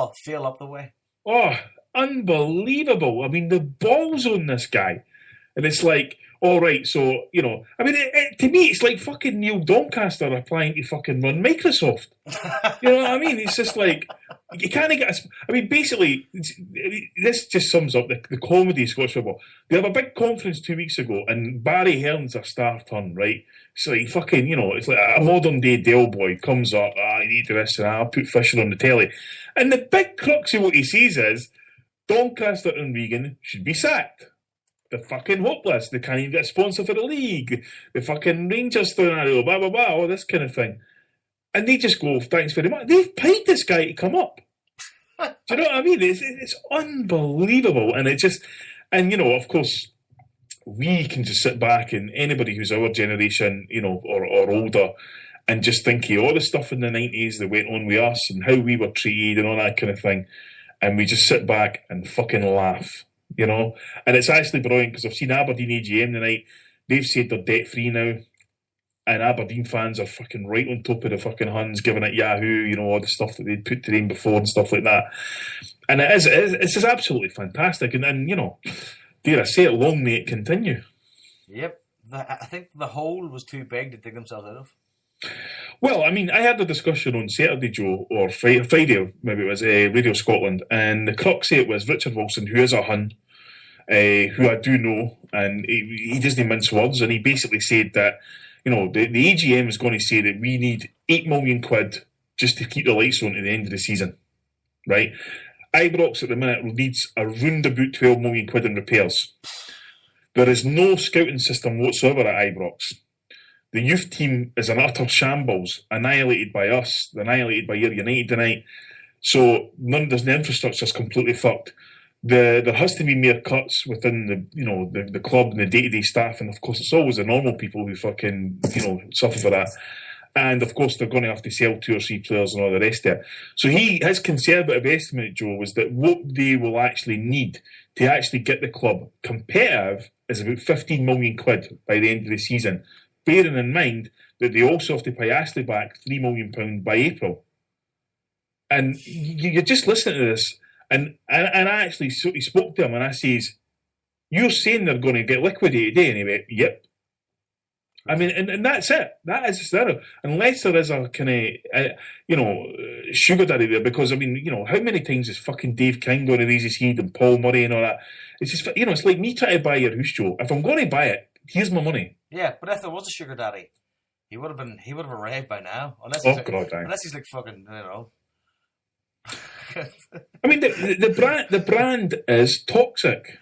Oh, feel up the way. Oh, unbelievable. I mean, the balls on this guy. And it's like, all right, so, I mean, to me, it's like fucking Neil Doncaster applying to fucking run Microsoft. You know what I mean? It's just like, you can't get I mean, basically, this just sums up the comedy of Scottish football. They have a big conference 2 weeks ago, and Barry Hearn's a star turn, right? It's like fucking, it's like a modern day Dale boy comes up, I need this, and I'll put Fisher on the telly. And the big crux of what he says is, Doncaster and Regan should be sacked. They're fucking hopeless. They can't even get a sponsor for the league. The fucking Rangers scenario, blah, blah, blah, all this kind of thing. And they just go, thanks very much. They've paid this guy to come up. Do you know what I mean? It's unbelievable. And of course, we can just sit back, and anybody who's our generation, or older, and just think of all the stuff in the 90s that went on with us and how we were treated and all that kind of thing. And we just sit back and fucking laugh, And it's actually brilliant because I've seen Aberdeen AGM tonight. They've said they're debt-free now. And Aberdeen fans are fucking right on top of the fucking Huns, giving it Yahoo, all the stuff that they'd put to them before and stuff like that. And it's just absolutely fantastic. And dare I say it, long may it continue. Yep. I think the hole was too big to dig themselves out of. Well, I mean, I had a discussion on Saturday, Joe, or Friday, maybe it was, Radio Scotland, and the crux of it was Richard Wilson, who is a Hun, who I do know, and he doesn't mince words, and he basically said that, the AGM is going to say that we need £8 million just to keep the lights on at the end of the season, right? Ibrox at the minute needs around about £12 million in repairs. There is no scouting system whatsoever at Ibrox. The youth team is an utter shambles, annihilated by us, annihilated by United tonight. So the infrastructure's completely fucked. There has to be mere cuts within the club and the day-to-day staff, and of course it's always the normal people who fucking suffer for that. And of course they're going to have to sell 2 or 3 players and all the rest of it. So his conservative estimate, Joe, was that what they will actually need to actually get the club competitive is about £15 million by the end of the season, bearing in mind that they also have to pay Astley back £3 million by April. And you're just listening to this. And I actually spoke to him, and I says, "You're saying they're going to get liquidated, eh?" And he went, "Yep." I mean, and that's it. That is there. Unless there is a kind of, sugar daddy there, because I mean, how many times is fucking Dave King going to raise his head and Paul Murray and all that? It's just, it's like me trying to buy your house, Joe. If I'm going to buy it, here's my money. Yeah, but if there was a sugar daddy, he would have arrived by now. Unless he's like fucking, I mean, the brand is toxic.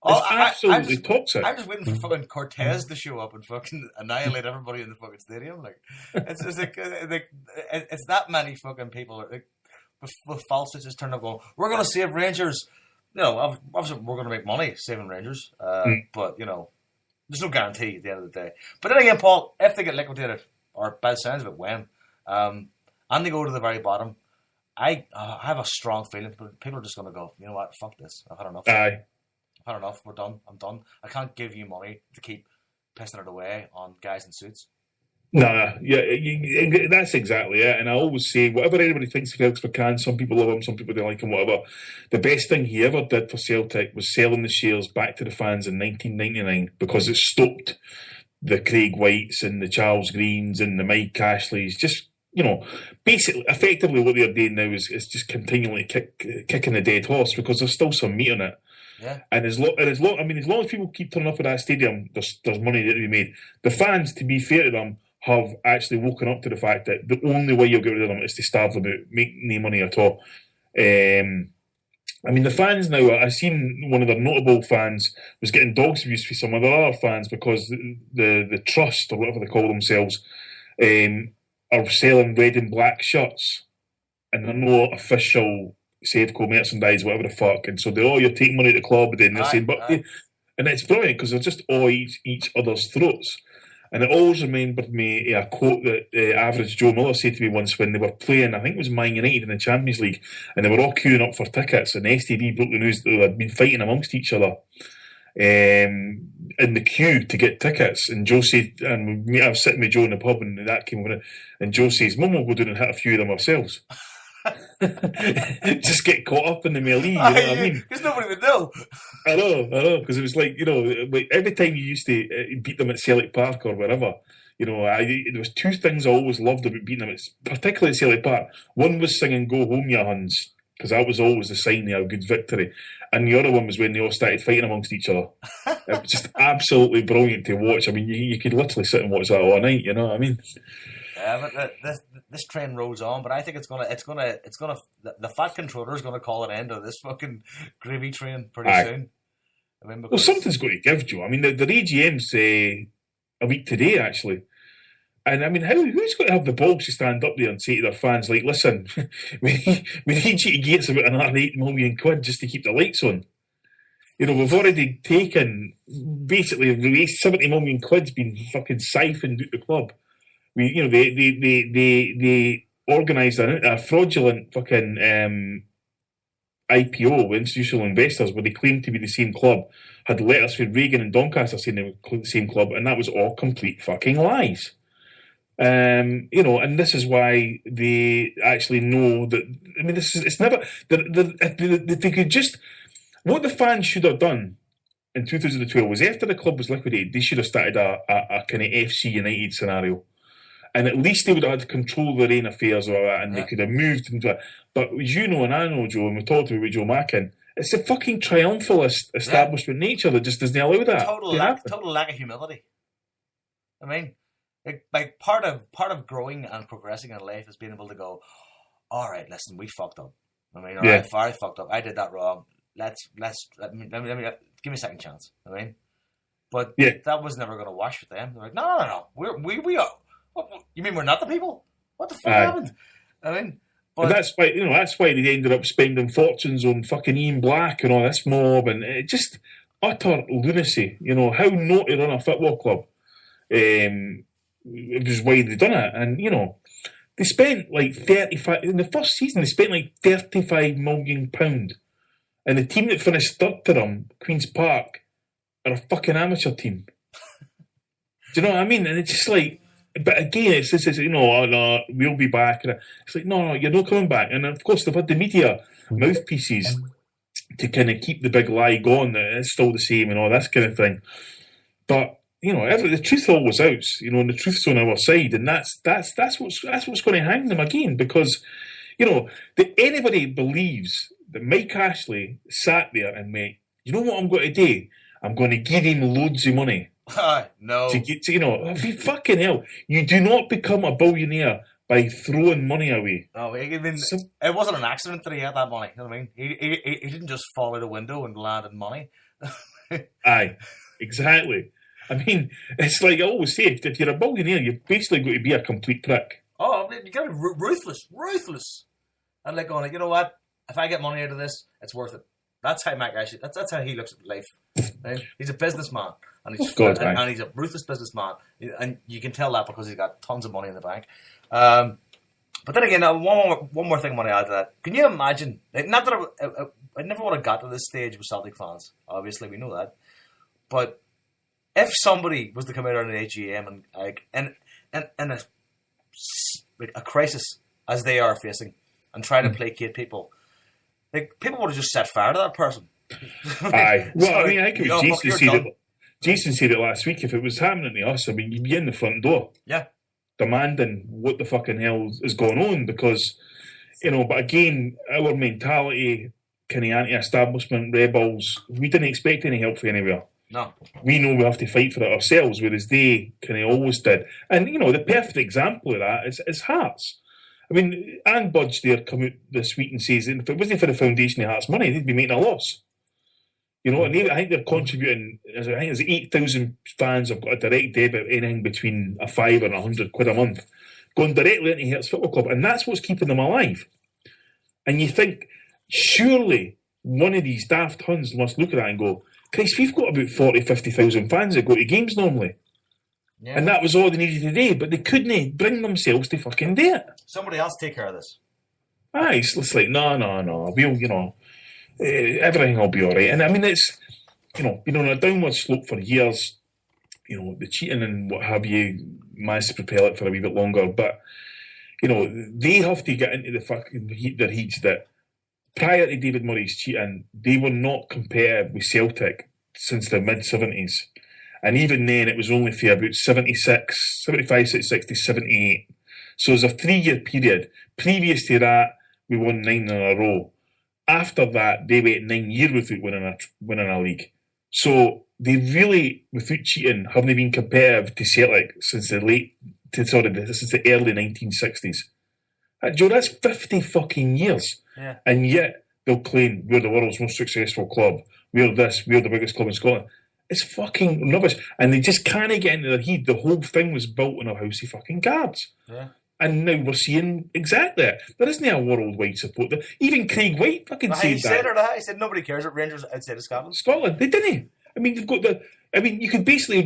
It's absolutely toxic. I'm just waiting for fucking Cortez to show up and fucking annihilate everybody in the fucking stadium. Like, it's that many fucking people with false just turn up going, "We're going to save Rangers." Obviously we're going to make money saving Rangers, but there's no guarantee at the end of the day. But then again, Paul, if they get liquidated, or by the sounds of it, when, and they go to the very bottom, I have a strong feeling people are just going to go, you know what, fuck this. I've had enough. Aye. I've had enough. We're done. I'm done. I can't give you money to keep pissing it away on guys in suits. Nah, yeah, that's exactly it. And I always say, whatever anybody thinks of Alex McCann, some people love him, some people don't like him, whatever. The best thing he ever did for Celtic was selling the shares back to the fans in 1999 because it stopped the Craig Whites and the Charles Greens and the Mike Ashleys. Just, basically, effectively what they're doing now is just continually kicking the dead horse because there's still some meat on it. Yeah. And as long as people keep turning up at that stadium, there's money to be made. The fans, to be fair to them, have actually woken up to the fact that the only way you'll get rid of them is to starve them out, make no money at all. I mean, the fans now, I've seen one of their notable fans was getting dogs abuse for some of their other fans because the trust, or whatever they call themselves, are selling red and black shirts, and they're no official Safeco merchandise, whatever the fuck. And so you're taking money to the club, and then they're saying, and it's brilliant because they're just all each other's throats. And it always remembered me a quote that average Joe Miller said to me once when they were playing, I think it was Man United in the Champions League, and they were all queuing up for tickets, and STV broke the news that they had been fighting amongst each other in the queue to get tickets. And Joe said, and I was sitting with Joe in the pub, and that came over, and Joe says, "Mum, we'll go down and hit a few of them ourselves." just get caught up in the melee. You know what I mean? Because nobody would know. I know, because it was like, like every time you used to beat them at Celtic Park or wherever, there was two things I always loved about beating them, particularly at Celtic Park. One was singing "Go Home, Ya Huns," because that was always the sign of a good victory. And the other one was when they all started fighting amongst each other. It was just absolutely brilliant to watch. I mean, you could literally sit and watch that all night. You know what I mean? Yeah, but this train rolls on. But I think the fat controller is gonna call an end to this fucking gravy train pretty soon. I mean, well, something's got to give, Joe. I mean, the AGM's a week today, actually. And I mean, who's got to have the balls to stand up there and say to their fans, like, listen, we need you to get us about another £8 million just to keep the lights on. We've already taken, basically, released 70 million quid's been fucking siphoned out the club. They organised a fraudulent fucking IPO with institutional investors where they claimed to be the same club, had letters from Reagan and Doncaster saying they were the same club, and that was all complete fucking lies. And this is why they actually know that. I mean, it's never. They could just. What the fans should have done in 2012 was after the club was liquidated, they should have started a kind of FC United scenario. And at least they would have had control of their own affairs or that, and they could have moved into it. But as you know, and I know, Joe, and we talked about with Joe Mackin, it's a fucking triumphalist establishment nature that just doesn't allow that. Total lack of humility. I mean, like part of growing and progressing in life is being able to go, all right, listen, we fucked up. I mean, I fucked up. I did that wrong. Let me give me a second chance. I mean, but that was never going to wash with them. They're like, no. We are. You mean we're not the people? What the fuck happened? I mean, but that's why they ended up spending fortunes on fucking Ian Black and all this mob, and it just utter lunacy. How not to run a football club. It was why they done it, and they spent like 35 in the first season. They spent like £35 million, and the team that finished third to them, Queen's Park, are a fucking amateur team. Do you know what I mean? And it's just like, but again, it's this is no, we'll be back. And it's like, no, you're not coming back. And of course, they've had the media mouthpieces to kind of keep the big lie going that it's still the same and all this kind of thing. But the truth always out, and the truth's on our side, and that's what's going to hang them again, because that anybody believes that Mike Ashley sat there and went, you know what I'm going to do? I'm going to give him loads of money. No. To get to, fucking hell, you do not become a billionaire by throwing money away. Oh, it wasn't an accident that he had that money. You know what I mean? He didn't just fall out a window and land in money. Aye, exactly. I mean, it's like I always say, if you're a billionaire, you're basically going to be a complete prick. Oh, you got to be ruthless. And like going, you know what? If I get money out of this, it's worth it. That's how Mike actually. That's how he looks at life. Right? He's a businessman, and he's a ruthless businessman, and you can tell that because he's got tons of money in the bank. But then again, one more thing I want to add to that. Can you imagine? Not that I never would have got to this stage with Celtic fans. Obviously, we know that. But if somebody was to come out on an AGM and a crisis as they are facing and try to placate people, like people would have just set fire to that person. Aye. Well, I mean, I think it was Jason said it last week. If it was happening to us, I mean, you'd be in the front door. Yeah. Demanding what the fucking hell is going on, because, but again, our mentality, kind of anti-establishment rebels, we didn't expect any help from anywhere. No. We know we have to fight for it ourselves, whereas they kind of always did. And, the perfect example of that is Hearts. I mean, Anne Budge there come out this week and says that if it wasn't for the foundation of Hearts money, they'd be making a loss. And I think they're contributing, I think there's 8,000 fans have got a direct debit, anything between a £5 and £100 a month, going directly into Hearts Football Club. And that's what's keeping them alive. And you think, surely one of these daft Huns must look at that and go, Christ, we've got about 40,000, 50,000 fans that go to games normally. Yeah. And that was all they needed to do, but they couldn't bring themselves to fucking do it. Somebody else take care of this. Aye, it's like, no, we'll, everything will be all right. And I mean, it's, been on a downward slope for years, the cheating and what have you managed to propel it for a wee bit longer. But, they have to get into the fucking their heats that prior to David Murray's cheating, they were not competitive with Celtic since the mid-70s. And even then, it was only for about 76, 75, 76, 78. So it was a 3-year period. Previous to that, we won 9 in a row. After that, they went 9 years without winning a league. So they really, without cheating, haven't been competitive to Celtic since the early 1960s. Joe, that's 50 fucking years. Yeah. And yet they'll claim we're the world's most successful club. We're the biggest club in Scotland. It's fucking rubbish. And they just can't get into their head. The whole thing was built on a house of fucking cards. Yeah. And now we're seeing exactly it. There isn't a worldwide support. Even Craig White fucking said that. He said nobody cares about Rangers outside of Scotland. Scotland, they didn't. I mean, you could basically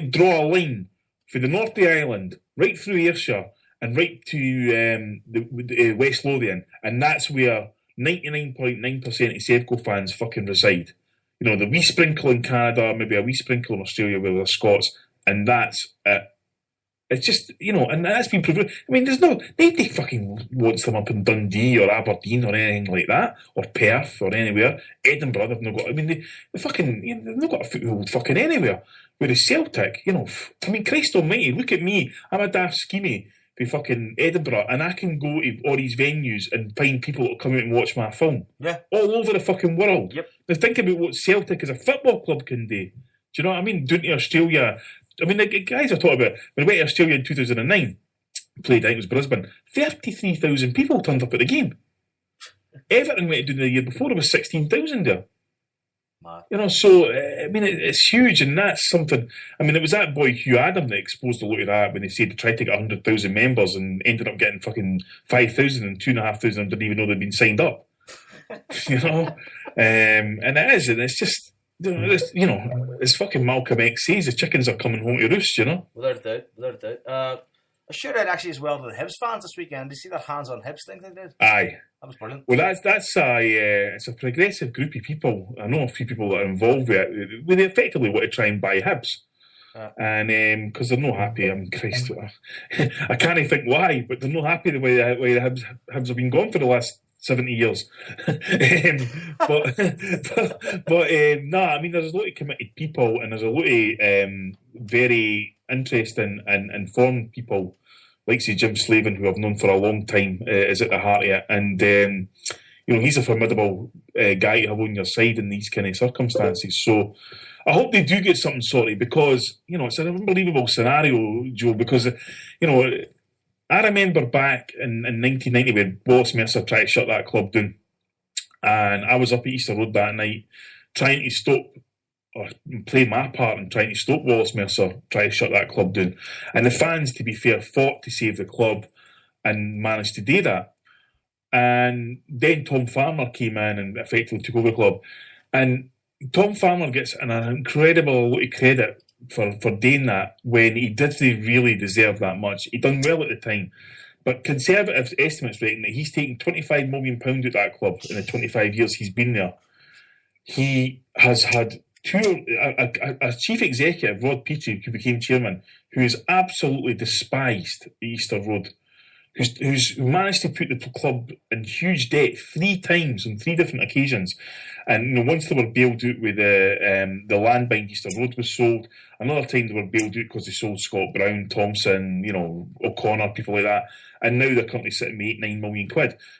draw a line for the North of the island, right through Ayrshire, and right to the West Lothian, and that's where 99.9% of Sevco fans fucking reside. The wee sprinkle in Canada, maybe a wee sprinkle in Australia where they're Scots, and that's it. It's just, and that's been proven. I mean, nobody fucking wants them up in Dundee or Aberdeen or anything like that, or Perth or anywhere. Edinburgh, they've not got, they fucking, they've not got a foothold fucking anywhere. Whereas Celtic, I mean, Christ almighty, look at me. I'm a daft schemie for fucking Edinburgh, and I can go to all these venues and find people to come out and watch my film. Yeah. All over the fucking world. Yep. Now think about what Celtic as a football club can do. Do you know what I mean? Doing to Australia. I mean, the guys are talking about, when we went to Australia in 2009, played, I think it was Brisbane, 33,000 people turned up at the game. Everton went to do the year before, there was 16,000 there. Mad. So, I mean, it's huge, and that's something. I mean, it was that boy Hugh Adam that exposed a lot of that when they said they tried to get 100,000 members and ended up getting fucking 5,000, and 2,500 didn't even know they'd been signed up. And it is, and it's just, as fucking Malcolm X says, the chickens are coming home to roost, Without a doubt. A shout out actually as well to the Hibs fans this weekend. Did you see that hands on Hibs thing they did? Aye. That was brilliant. Well, it's a progressive group of people. I know a few people that are involved with it. They effectively want to try and buy Hibs. And because they're not happy, Christ, I can't think why, but they're not happy the way the Hibs have been gone for the last 70 years. But I mean, there's a lot of committed people, and there's a lot of very interesting and informed people, like say Jim Slavin, who I've known for a long time, is at the heart of it. And he's a formidable guy to have on your side in these kind of circumstances. So I hope they do get something sorted, because it's an unbelievable scenario, Joe. Because I remember back in 1990 when Wallace Mercer tried to shut that club down, and I was up at Easter Road that night trying to stop or play my part in trying to stop Wallace Mercer trying to shut that club down. And the fans, to be fair, fought to save the club and managed to do that. And then Tom Farmer came in and effectively took over the club. And Tom Farmer gets an incredible lot of credit for doing that when he didn't really deserve that much. He done well at the time. But conservative estimates reckon that he's taken £25 million out of that club in the 25 years he's been there. He has had a chief executive, Rod Petrie, who became chairman, who is absolutely despised at Easter Road, who managed to put the club in huge debt 3 times on 3 different occasions. And once they were bailed out with the land behind Easter Road was sold, another time they were bailed out because they sold Scott Brown, Thompson, O'Connor, people like that. And now they're currently sitting with £8-9 million.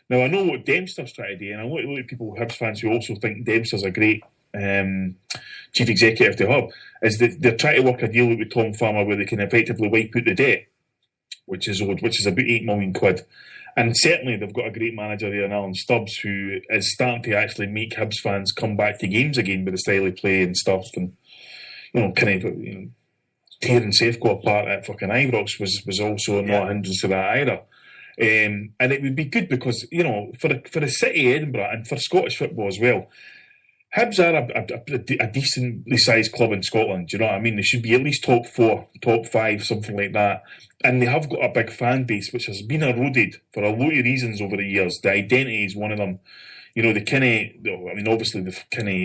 Now, I know what Dempster's trying to do, and I know a lot of people, Hibs fans, who also think Dempster's a great chief executive to Hub, is that they're trying to work a deal with Tom Farmer where they can effectively wipe out the debt, which is about £8 million. And certainly they've got a great manager there in Alan Stubbs, who is starting to actually make Hibs fans come back to games again with the style of play and stuff. And, tearing Safeco apart at fucking Ibrox was also not a hindrance to that either. And it would be good because, for the city of Edinburgh and for Scottish football as well, Hibs are a decently sized club in Scotland, do you know what I mean? They should be at least top 4, top 5, something like that. And they have got a big fan base, which has been eroded for a lot of reasons over the years. The identity is one of them. Obviously they've kind of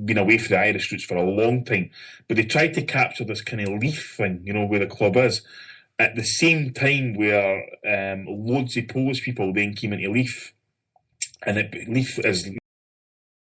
been away from the Irish roots for a long time, but they tried to capture this kind of Leaf thing, where the club is. at the same time where loads of Polish people then came into Leaf, and Leaf is